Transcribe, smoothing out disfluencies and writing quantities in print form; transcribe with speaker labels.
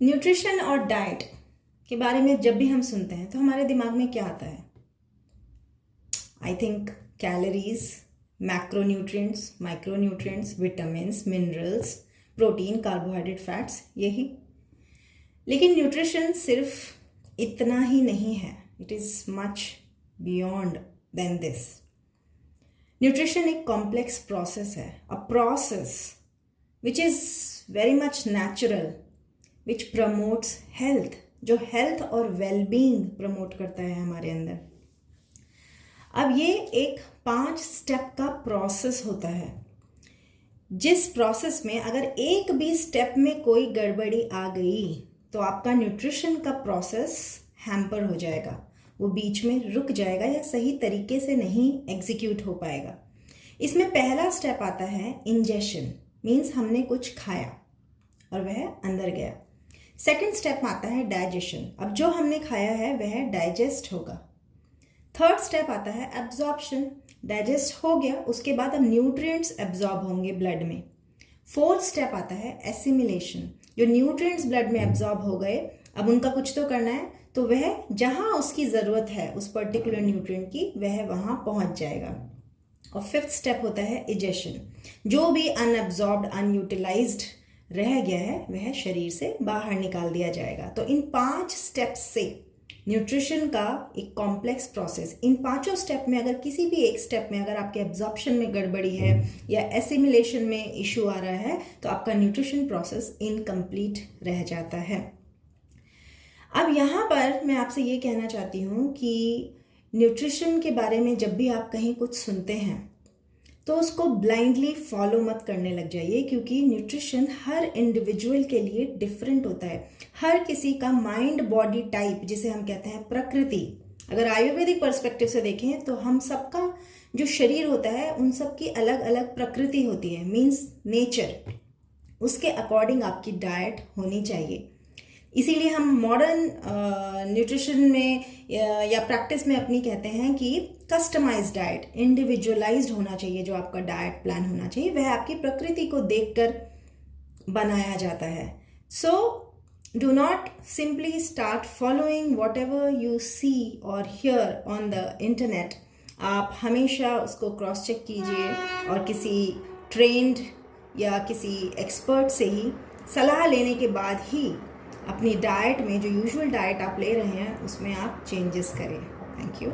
Speaker 1: Nutrition और diet के बारे में जब भी हम सुनते हैं तो हमारे दिमाग में क्या आता है? I think calories, macronutrients, micronutrients, vitamins, minerals, protein, carbohydrate, fats, यही। लेकिन न्यूट्रिशन सिर्फ इतना ही नहीं है, it is much beyond than this. Nutrition एक कॉम्प्लेक्स प्रोसेस है, a process which is very much natural, which promotes health, जो हेल्थ और वेलबींग प्रमोट करता है हमारे अंदर। अब ये एक 5 स्टेप का प्रोसेस होता है, जिस प्रोसेस में अगर एक भी स्टेप में कोई गड़बड़ी आ गई तो आपका न्यूट्रिशन का प्रोसेस हैम्पर हो जाएगा, वो बीच में रुक जाएगा या सही तरीके से नहीं एग्जीक्यूट हो पाएगा। इसमें पहला स्टेप आता है इंजेशन, मीन्स हमने कुछ खाया और वह अंदर गया। सेकंड स्टेप आता है डाइजेशन, अब जो हमने खाया है वह डाइजेस्ट होगा। थर्ड स्टेप आता है एब्जॉर्प्शन, डाइजेस्ट हो गया, उसके बाद अब न्यूट्रिएंट्स एब्जॉर्ब होंगे ब्लड में। फोर्थ स्टेप आता है एसिमिलेशन, जो न्यूट्रिएंट्स ब्लड में एब्जॉर्ब हो गए अब उनका कुछ तो करना है, तो वह जहां उसकी ज़रूरत है उस पर्टिकुलर न्यूट्रिएंट की, वह वहां पहुंच जाएगा। और फिफ्थ स्टेप होता है इजेशन, जो भी अनएब्जॉर्ब्ड, अनयूटिलाइज्ड रह गया है वह शरीर से बाहर निकाल दिया जाएगा। तो इन 5 स्टेप्स से न्यूट्रिशन का एक कॉम्प्लेक्स प्रोसेस, इन 5 स्टेप में अगर किसी भी एक स्टेप में अगर आपके एब्जॉर्प्शन में गड़बड़ी है या एसिमिलेशन में इशू आ रहा है तो आपका न्यूट्रिशन प्रोसेस इनकम्प्लीट रह जाता है। अब यहाँ पर मैं आपसे ये कहना चाहती हूँ कि न्यूट्रिशन के बारे में जब भी आप कहीं कुछ सुनते हैं तो उसको ब्लाइंडली फॉलो मत करने लग जाइए, क्योंकि न्यूट्रिशन हर इंडिविजुअल के लिए डिफरेंट होता है। हर किसी का माइंड बॉडी टाइप, जिसे हम कहते हैं प्रकृति, अगर आयुर्वेदिक पर्सपेक्टिव से देखें तो हम सबका जो शरीर होता है उन सब की अलग अलग प्रकृति होती है, मीन्स नेचर। उसके अकॉर्डिंग आपकी डाइट होनी चाहिए। इसीलिए हम मॉडर्न न्यूट्रिशन में या प्रैक्टिस में अपनी कहते हैं कि कस्टमाइज्ड डाइट, इंडिविजुअलाइज्ड होना चाहिए। जो आपका डाइट प्लान होना चाहिए वह आपकी प्रकृति को देखकर बनाया जाता है। So do not simply start following whatever you see और हियर ऑन द इंटरनेट। आप हमेशा उसको क्रॉस चेक कीजिए और किसी ट्रेंड या किसी एक्सपर्ट से ही सलाह लेने के बाद ही अपनी डाइट में, जो यूजुअल डाइट आप ले रहे हैं, उसमें आप चेंजेस करें। Thank you.